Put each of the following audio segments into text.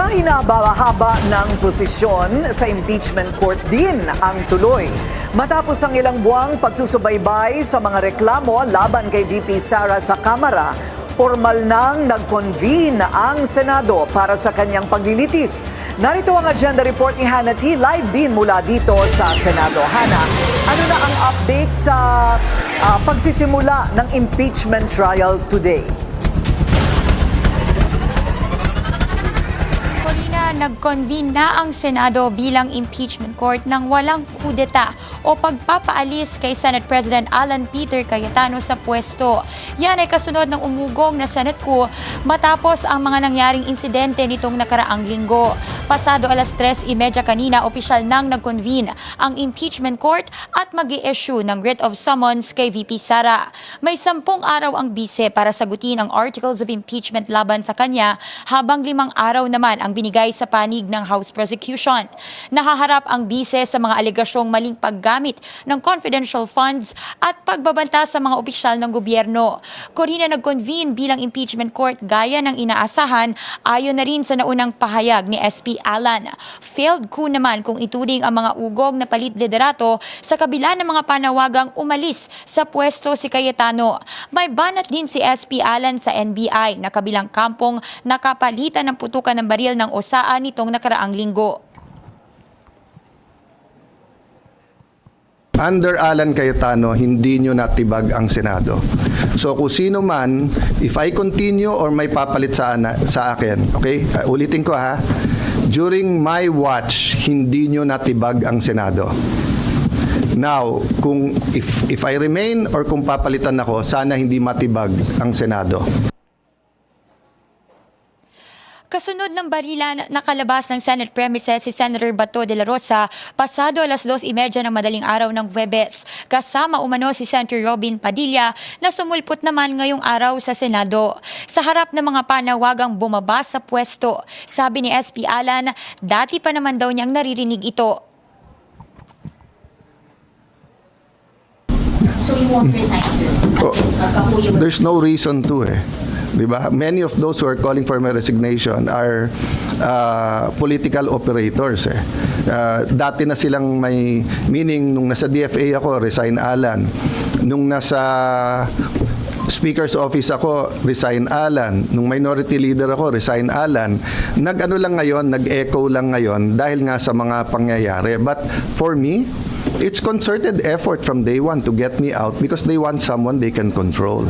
Kahinabahaba ng posisyon sa impeachment court din ang tuloy. Matapos ang ilang buwang pagsusubaybay sa mga reklamo laban kay VP Sara sa Kamara, formal nang nag-convene ang Senado para sa kanyang paglilitis. Narito ang agenda report ni Hannah T. Live din mula dito sa Senado. Hannah, ano na ang update sa pagsisimula ng impeachment trial today? Nag-convene na ang Senado bilang impeachment court nang walang kudeta o pagpapaalis kay Senate President Alan Peter Cayetano sa pwesto. Yan ay kasunod ng umugong na Senate coup matapos ang mga nangyaring insidente nitong nakaraang linggo. Pasado alas 3:30 kanina, opisyal nang nag-convene ang impeachment court at mag-i-issue ng writ of summons kay VP Sara. May 10 araw ang bise para sagutin ang articles of impeachment laban sa kanya, habang 5 araw naman ang binigay sa panig ng House Prosecution. Nahaharap ang bise sa mga alegasyong maling paggamit ng confidential funds at pagbabanta sa mga opisyal ng gobyerno. Corina, nag-convene bilang impeachment court gaya ng inaasahan, ayon na rin sa naunang pahayag ni SP Alan. Failed coup naman kung ituring ang mga ugong na palit liderato sa kabila ng mga panawagang umalis sa pwesto si Cayetano. May banat din si SP Alan sa NBI na kabilang kampong nakapalitan ng putukan ng baril ng osaan nitong nakaraang linggo. Under Alan Cayetano, hindi nyo natibag ang Senado. So kung sino man, if I continue or may papalit sa akin, okay? Ulitin ko ha, during my watch, hindi nyo natibag ang Senado. Now, kung if I remain or kung papalitan ako, sana hindi matibag ang Senado. Kasunod ng barilan, nakalabas ng Senate premises si Senator Bato de la Rosa pasado alas 2:30 ng madaling araw ng Huwebes. Kasama umano si Senator Robin Padilla na sumulpot naman ngayong araw sa Senado. Sa harap ng mga panawagang bumaba sa pwesto, sabi ni SP Alan, dati pa naman daw niyang naririnig ito. So you won't resign, sir? There's no reason to Diba? Many of those who are calling for my resignation are political operators. Dati na silang may meaning, nung nasa DFA ako, resign Alan. Nung nasa Speaker's Office ako, resign Alan. Nung minority leader ako, resign Alan. Nag-ano lang ngayon, nag-echo lang ngayon dahil nga sa mga pangyayari. But for me, it's concerted effort from day one to get me out because they want someone they can control.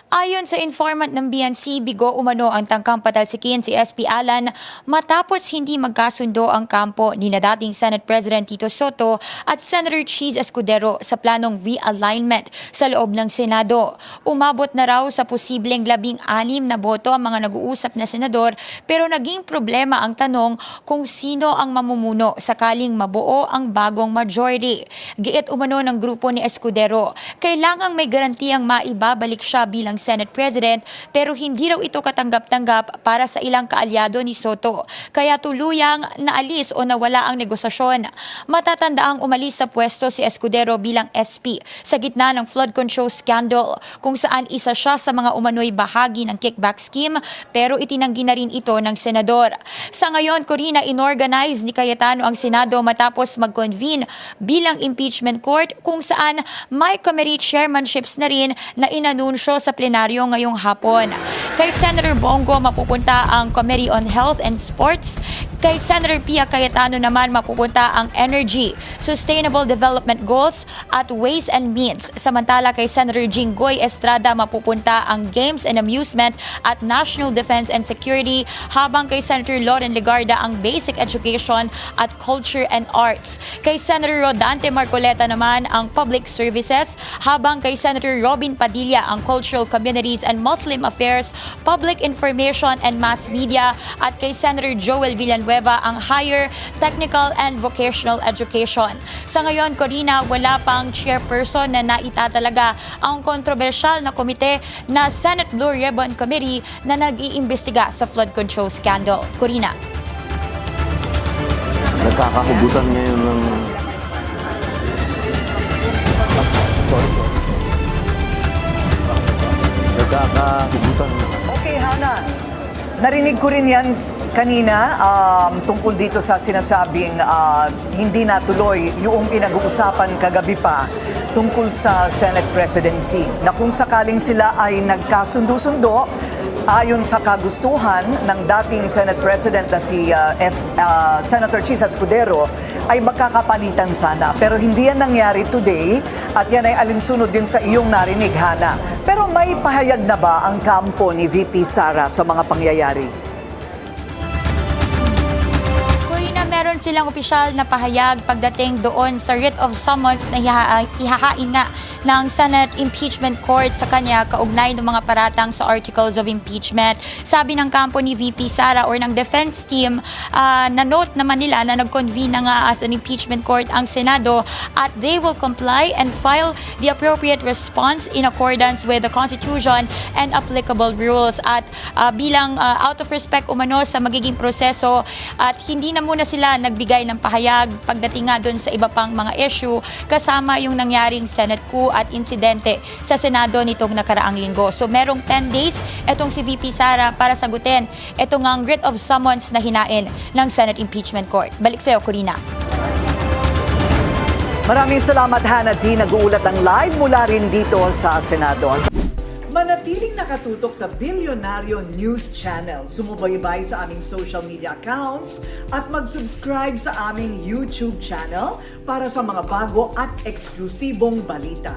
Ayon sa informant ng BNC, bigo umano ang tangkang patalsikin si SP Alan matapos hindi magkasundo ang kampo ni na dating Senate President Tito Soto at Senator Cheese Escudero sa planong realignment sa loob ng Senado. Umabot na raw sa posibleng 16 na boto ang mga nag-uusap na senador, pero naging problema ang tanong kung sino ang mamumuno sakaling mabuo ang bagong majority. Giit umano ng grupo ni Escudero, kailangang may garantiyang maibabalik siya bilang Senate President, pero hindi raw ito katanggap-tanggap para sa ilang kaalyado ni Soto. Kaya tuluyang naalis o nawala ang negosasyon. Matatandaang umalis sa pwesto si Escudero bilang SP sa gitna ng flood control scandal, kung saan isa siya sa mga umano'y bahagi ng kickback scheme, pero itinanggi na rin ito ng senador. Sa ngayon, Corina, inorganize ni Cayetano ang Senado matapos mag-convene bilang impeachment court, kung saan may committee chairmanships na rin na inanunsyo sa plenaryo ngayong hapon. Kay Senator Bongo mapupunta ang Committee on Health and Sports. Kay Senator Pia Cayetano naman mapupunta ang Energy, Sustainable Development Goals at Ways and Means. Samantala kay Senator Jinggoy Estrada mapupunta ang Games and Amusement at National Defense and Security, habang kay Senator Loren Legarda ang Basic Education at Culture and Arts. Kay Senator Rodante Marcoleta naman ang Public Services, habang kay Senator Robin Padilla ang Cultural Communities and Muslim Affairs, Public Information and Mass Media, at kay Senator Joel Villanueva ang Higher Technical and Vocational Education. Sa ngayon, Corina, wala pang chairperson na naitatalaga ang kontrobersyal na komite na Senate Blue Ribbon Committee na nag-iimbestiga sa flood control scandal. Corina. Nagkakahugutan ngayon ng... Nagkakahugutan. Okay, Hannah. Narinig ko rin yan kanina tungkol dito sa sinasabing hindi natuloy yung pinag-uusapan kagabi pa tungkol sa Senate presidency na kung sakaling sila ay nagkasundo-sundo ayon sa kagustuhan ng dating Senate President na si Senator Chis Escudero ay magkakapalitan sana. Pero hindi yan nangyari today at yan ay alinsunod din sa iyong narinig, Hana. Pero may pahayag na ba ang kampo ni VP Sara sa mga pangyayari? Meron silang opisyal na pahayag pagdating doon sa writ of summons na ihahain nga ng Senate Impeachment Court sa kanya kaugnay ng mga paratang sa Articles of Impeachment. Sabi ng kampo ni VP Sara or ng defense team, na-note naman nila na nag-convene na nga as an impeachment court ang Senado at they will comply and file the appropriate response in accordance with the Constitution and applicable rules. At bilang out of respect umano sa magiging proseso at hindi na muna sila nagbigay ng pahayag pagdating nga doon sa iba pang mga issue kasama yung nangyaring Senate coup at insidente sa Senado nitong nakaraang linggo. So merong 10 days etong si VP Sara para sagutin etong ang writ of summons na hinain ng Senate Impeachment Court. Balik sa'yo, Corina. Maraming salamat, Hana D. Nag-uulat ang live mula rin dito sa Senado. Manatiling nakatutok sa Bilyonaryo News Channel. Sumubaybay sa aming social media accounts at mag-subscribe sa aming YouTube channel para sa mga bago at eksklusibong balita.